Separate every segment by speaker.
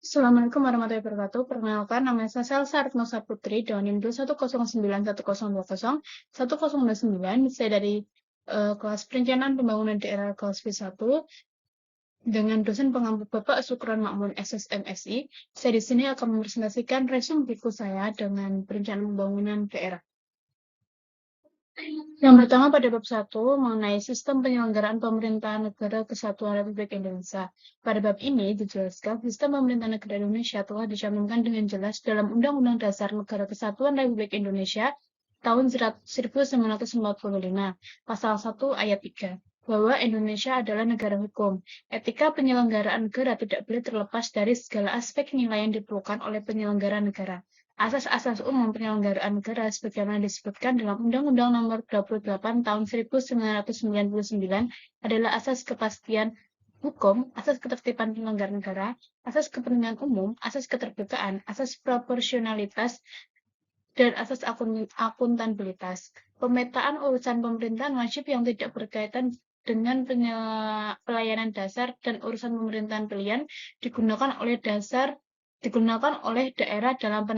Speaker 1: Assalamualaikum warahmatullahi wabarakatuh. Perkenalkan, nama saya Salsa Retnosa Putri, dengan NIM 1091020 1029. Saya dari kelas Perencanaan Pembangunan Daerah kelas B1 dengan dosen pengampu Bapak Sukron Makmun SSMSI. Saya di sini akan mempresentasikan resume buku saya dengan perencanaan pembangunan daerah. Yang pertama pada bab 1 mengenai sistem penyelenggaraan pemerintahan negara kesatuan Republik Indonesia. Pada bab ini dijelaskan sistem pemerintahan negara Indonesia telah dicantumkan dengan jelas dalam Undang-Undang Dasar Negara Kesatuan Republik Indonesia tahun 1945, pasal 1 ayat 3, bahwa Indonesia adalah negara hukum. Etika penyelenggaraan negara tidak boleh terlepas dari segala aspek nilai yang diperlukan oleh penyelenggara negara. Asas-asas umum penyelenggaraan negara sebagaimana disebutkan dalam Undang-Undang Nomor 28 Tahun 1999 adalah asas kepastian hukum, asas ketertiban penyelenggara negara, asas kepentingan umum, asas keterbukaan, asas proporsionalitas, dan asas akuntabilitas. Pemetaan urusan pemerintahan wajib yang tidak berkaitan dengan pelayanan dasar dan urusan pemerintahan pilihan digunakan oleh daerah dalam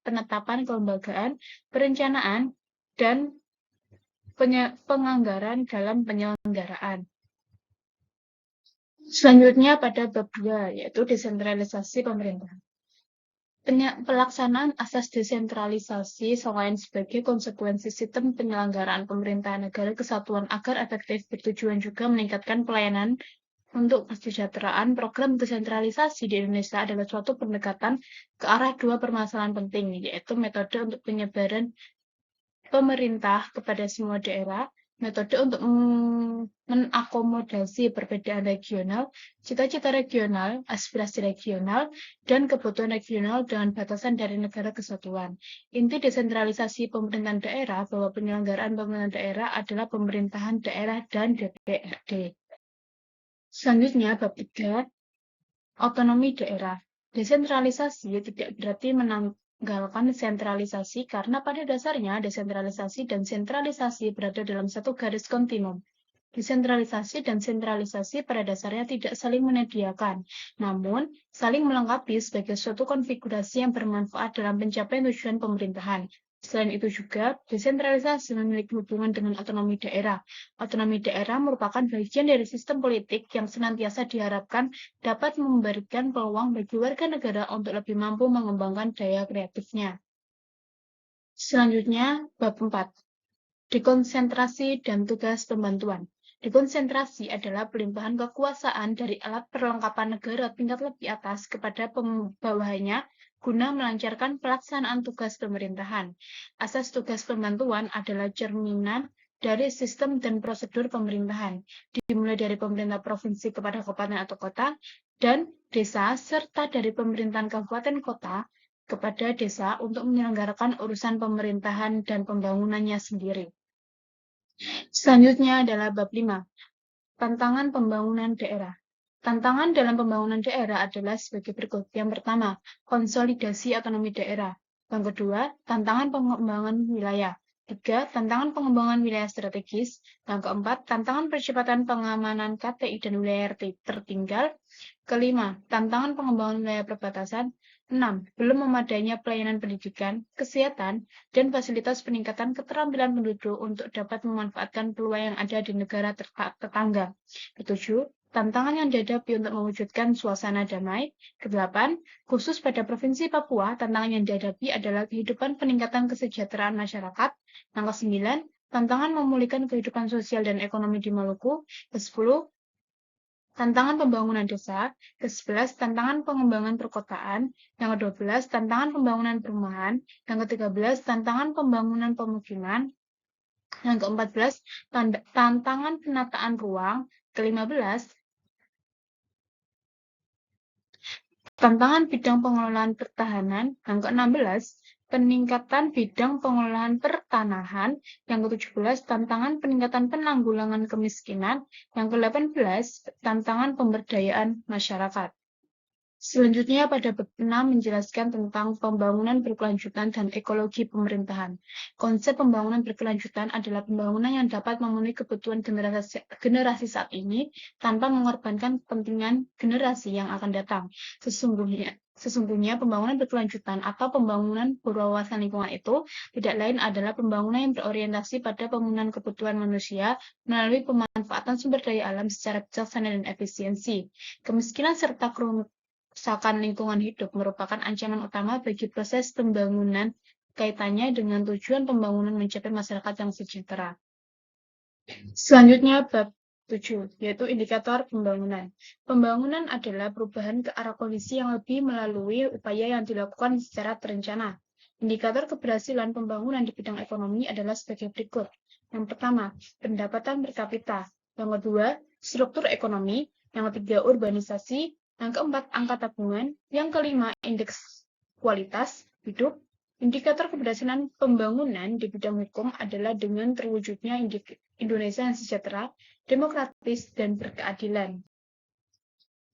Speaker 1: penetapan kelembagaan, perencanaan, dan penganggaran dalam penyelenggaraan. Selanjutnya pada bab 2, yaitu desentralisasi pemerintahan. Pelaksanaan asas desentralisasi selain sebagai konsekuensi sistem penyelenggaraan pemerintahan negara kesatuan agar efektif bertujuan juga meningkatkan pelayanan untuk kesejahteraan. Program desentralisasi di Indonesia adalah suatu pendekatan ke arah dua permasalahan penting, yaitu metode untuk penyebaran pemerintah kepada semua daerah, metode untuk menakomodasi perbedaan regional, cita-cita regional, aspirasi regional, dan kebutuhan regional dengan batasan dari negara kesatuan. Inti desentralisasi pemerintahan daerah bahwa penyelenggaraan pemerintahan daerah adalah pemerintahan daerah dan DPRD. Selanjutnya, bab 3, otonomi daerah. Desentralisasi tidak berarti menanggalkan sentralisasi karena pada dasarnya desentralisasi dan sentralisasi berada dalam satu garis kontinum. Desentralisasi dan sentralisasi pada dasarnya tidak saling menyediakan, namun saling melengkapi sebagai suatu konfigurasi yang bermanfaat dalam pencapaian tujuan pemerintahan. Selain itu juga, desentralisasi memiliki hubungan dengan otonomi daerah. Otonomi daerah merupakan bagian dari sistem politik yang senantiasa diharapkan dapat memberikan peluang bagi warga negara untuk lebih mampu mengembangkan daya kreatifnya. Selanjutnya, bab 4. Dekonsentrasi dan tugas pembantuan. Dekonsentrasi adalah pelimpahan kekuasaan dari alat perlengkapan negara tingkat lebih atas kepada bawahannya guna melancarkan pelaksanaan tugas pemerintahan. Asas tugas pembantuan adalah cerminan dari sistem dan prosedur pemerintahan, dimulai dari pemerintah provinsi kepada kabupaten atau kota, dan desa, serta dari pemerintahan kabupaten kota kepada desa untuk menyelenggarakan urusan pemerintahan dan pembangunannya sendiri. Selanjutnya adalah bab 5, tantangan pembangunan daerah. Tantangan dalam pembangunan daerah adalah sebagai berikut. Yang pertama, konsolidasi otonomi daerah. Yang kedua, tantangan pengembangan wilayah. 3, tantangan pengembangan wilayah strategis. Yang keempat, tantangan percepatan pengamanan KTI dan wilayah tertinggal. Kelima, tantangan pengembangan wilayah perbatasan. 6, belum memadainya pelayanan pendidikan, kesehatan, dan fasilitas peningkatan keterampilan penduduk untuk dapat memanfaatkan peluang yang ada di negara tetangga. 7, tantangan yang dihadapi untuk mewujudkan suasana damai. 8, khusus pada Provinsi Papua, tantangan yang dihadapi adalah kehidupan peningkatan kesejahteraan masyarakat. Yang 9, tantangan memulihkan kehidupan sosial dan ekonomi di Maluku. 10, tantangan pembangunan desa. 11, tantangan pengembangan perkotaan. Yang 12, tantangan pembangunan perumahan. Yang 13, tantangan pembangunan pemukiman. Yang ke-14, tantangan penataan ruang. Ke-15, tantangan bidang pengelolaan pertahanan. Yang ke-16, peningkatan bidang pengelolaan pertanahan. Yang ke-17, tantangan peningkatan penanggulangan kemiskinan. Yang ke-18, tantangan pemberdayaan masyarakat. Selanjutnya pada bab 6 menjelaskan tentang pembangunan berkelanjutan dan ekologi pemerintahan. Konsep pembangunan berkelanjutan adalah pembangunan yang dapat memenuhi kebutuhan generasi saat ini tanpa mengorbankan kepentingan generasi yang akan datang. Sesungguhnya pembangunan berkelanjutan atau pembangunan berwawasan lingkungan itu tidak lain adalah pembangunan yang berorientasi pada pemenuhan kebutuhan manusia melalui pemanfaatan sumber daya alam secara bijaksana dan efisiensi. Kemiskinan serta kerusakan lingkungan hidup merupakan ancaman utama bagi proses pembangunan kaitannya dengan tujuan pembangunan mencapai masyarakat yang sejahtera. Selanjutnya bab 7, yaitu indikator pembangunan. Pembangunan adalah perubahan ke arah kondisi yang lebih melalui upaya yang dilakukan secara terencana. Indikator keberhasilan pembangunan di bidang ekonomi adalah sebagai berikut. Yang pertama, pendapatan per kapita. Yang kedua, struktur ekonomi. Yang ketiga, urbanisasi. Yang keempat, angka tabungan. Yang kelima, indeks kualitas hidup. Indikator keberhasilan pembangunan di bidang hukum adalah dengan terwujudnya Indonesia yang sejahtera, demokratis, dan berkeadilan.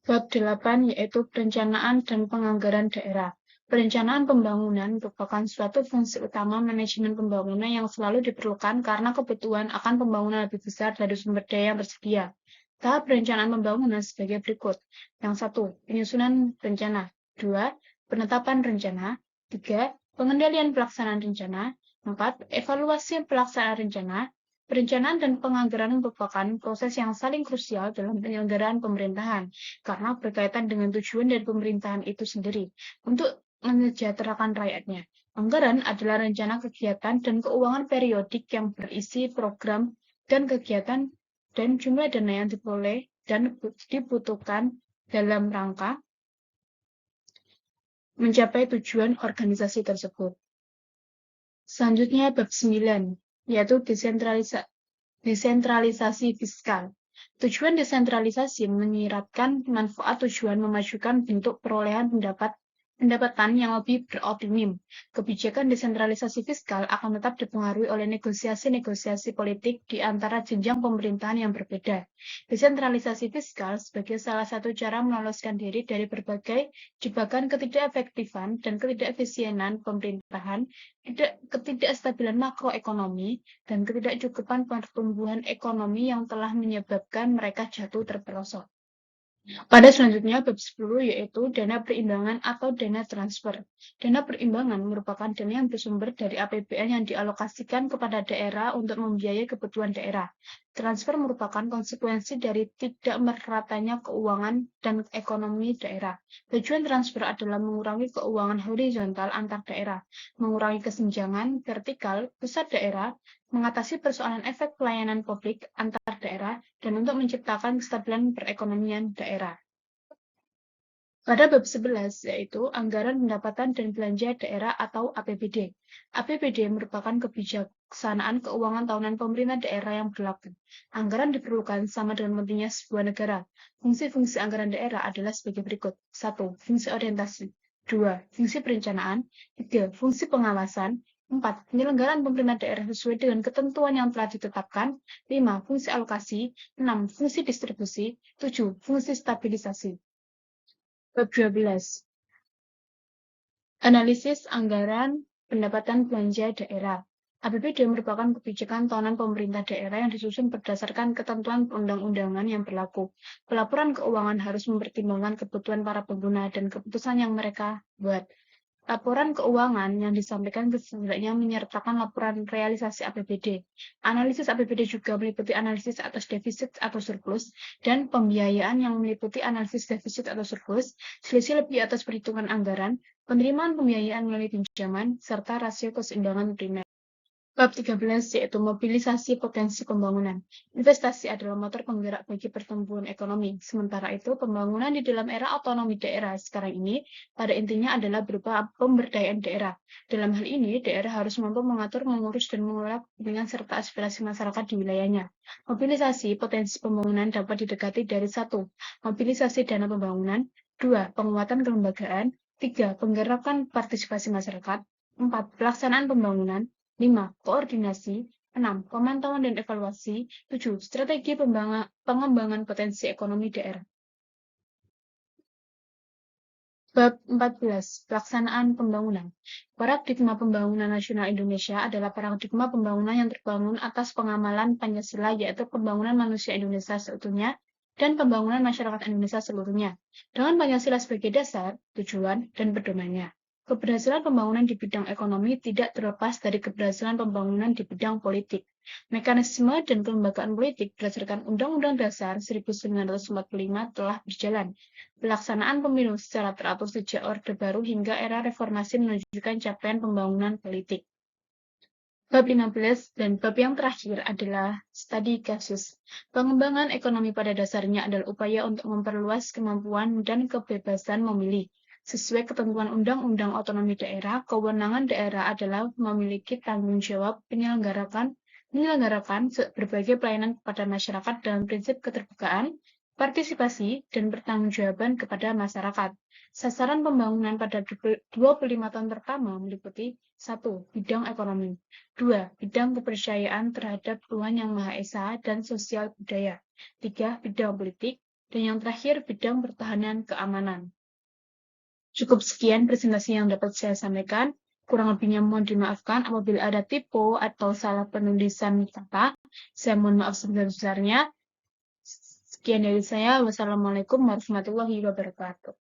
Speaker 1: Bab 8 yaitu perencanaan dan penganggaran daerah. Perencanaan pembangunan merupakan suatu fungsi utama manajemen pembangunan yang selalu diperlukan karena kebutuhan akan pembangunan lebih besar dari sumber daya yang tersedia. Tahap perencanaan pembangunan sebagai berikut. Yang 1, penyusunan rencana. 2, penetapan rencana. 3, pengendalian pelaksanaan rencana. 4, evaluasi pelaksanaan rencana. Perencanaan dan penganggaran merupakan proses yang saling krusial dalam penyelenggaraan pemerintahan karena berkaitan dengan tujuan dari pemerintahan itu sendiri untuk mensejahterakan rakyatnya. Anggaran adalah rencana kegiatan dan keuangan periodik yang berisi program dan kegiatan dan jumlah dana yang diperoleh dan dibutuhkan dalam rangka mencapai tujuan organisasi tersebut. Selanjutnya bab 9, yaitu desentralisasi fiskal. Tujuan desentralisasi menyiratkan manfaat tujuan memajukan bentuk perolehan pendapatan yang lebih beroptimum. Kebijakan desentralisasi fiskal akan tetap dipengaruhi oleh negosiasi-negosiasi politik di antara jenjang pemerintahan yang berbeda. Desentralisasi fiskal sebagai salah satu cara meloloskan diri dari berbagai jebakan ketidakefektifan dan ketidakefisienan pemerintahan, ketidakstabilan makroekonomi, dan ketidakcukupan pertumbuhan ekonomi yang telah menyebabkan mereka jatuh terperosok. Pada selanjutnya, bab 10 yaitu dana perimbangan atau dana transfer. Dana perimbangan merupakan dana yang bersumber dari APBN yang dialokasikan kepada daerah untuk membiayai kebutuhan daerah. Transfer merupakan konsekuensi dari tidak meratanya keuangan dan ekonomi daerah. Tujuan transfer adalah mengurangi keuangan horizontal antar daerah, mengurangi kesenjangan vertikal pusat daerah, mengatasi persoalan efek pelayanan publik antar daerah, dan untuk menciptakan kestabilan perekonomian daerah. Pada bab 11, yaitu Anggaran Pendapatan dan Belanja Daerah atau APBD. APBD merupakan kebijaksanaan keuangan tahunan pemerintah daerah yang berlaku. Anggaran diperlukan sama dengan pentingnya sebuah negara. Fungsi-fungsi anggaran daerah adalah sebagai berikut. 1. Fungsi orientasi. 2. Fungsi perencanaan. 3. Fungsi pengawasan. 4. Penyelenggaraan pemerintah daerah sesuai dengan ketentuan yang telah ditetapkan. 5. Fungsi alokasi. 6. Fungsi distribusi. 7. Fungsi stabilisasi. Bab 12. Analisis anggaran pendapatan belanja daerah. APBD merupakan kebijakan tahunan pemerintah daerah yang disusun berdasarkan ketentuan perundang-undangan yang berlaku. Pelaporan keuangan harus mempertimbangkan kebutuhan para pengguna dan keputusan yang mereka buat. Laporan keuangan yang disampaikan setidaknya menyertakan laporan realisasi APBD. Analisis APBD juga meliputi analisis atas defisit atau surplus, dan pembiayaan yang meliputi analisis defisit atau surplus, selisih lebih atas perhitungan anggaran, penerimaan pembiayaan melalui pinjaman, serta rasio keseimbangan primer. Bab 13 yaitu mobilisasi potensi pembangunan. Investasi adalah motor penggerak bagi pertumbuhan ekonomi. Sementara itu, pembangunan di dalam era otonomi daerah sekarang ini pada intinya adalah berupa pemberdayaan daerah. Dalam hal ini, daerah harus mampu mengatur, mengurus, dan mengelola kepentingan serta aspirasi masyarakat di wilayahnya. Mobilisasi potensi pembangunan dapat didekati dari 1. Mobilisasi dana pembangunan. 2. Penguatan kelembagaan. 3. Penggerakan partisipasi masyarakat. 4. Pelaksanaan pembangunan. 5. Koordinasi. 6. Pemantauan dan evaluasi. 7. Strategi pengembangan potensi ekonomi daerah. Bab 14. Pelaksanaan pembangunan. Paradigma pembangunan nasional Indonesia adalah paradigma pembangunan yang terbangun atas pengamalan Pancasila, yaitu pembangunan manusia Indonesia seutuhnya dan pembangunan masyarakat Indonesia seluruhnya, dengan Pancasila sebagai dasar, tujuan, dan pedomannya. Keberhasilan pembangunan di bidang ekonomi tidak terlepas dari keberhasilan pembangunan di bidang politik. Mekanisme dan kelembagaan politik berdasarkan Undang-Undang Dasar 1945 telah berjalan. Pelaksanaan pemilu secara teratur sejak Orde Baru hingga era reformasi menunjukkan capaian pembangunan politik. Bab 15 dan bab yang terakhir adalah studi kasus. Pengembangan ekonomi pada dasarnya adalah upaya untuk memperluas kemampuan dan kebebasan memilih. Sesuai ketentuan Undang-Undang Otonomi Daerah, kewenangan daerah adalah memiliki tanggung jawab menyelenggarakan berbagai pelayanan kepada masyarakat dalam prinsip keterbukaan, partisipasi, dan pertanggungjawaban kepada masyarakat. Sasaran pembangunan pada 25 tahun pertama meliputi 1. Bidang ekonomi. 2. Bidang kepercayaan terhadap Tuhan Yang Maha Esa dan sosial budaya. 3. Bidang politik. Dan yang terakhir, bidang pertahanan keamanan. Cukup sekian presentasi yang dapat saya sampaikan. Kurang lebihnya mohon dimaafkan apabila ada typo atau salah penulisan kata. Saya mohon maaf sebesar-besarnya. Sekian dari saya. Wassalamualaikum warahmatullahi wabarakatuh.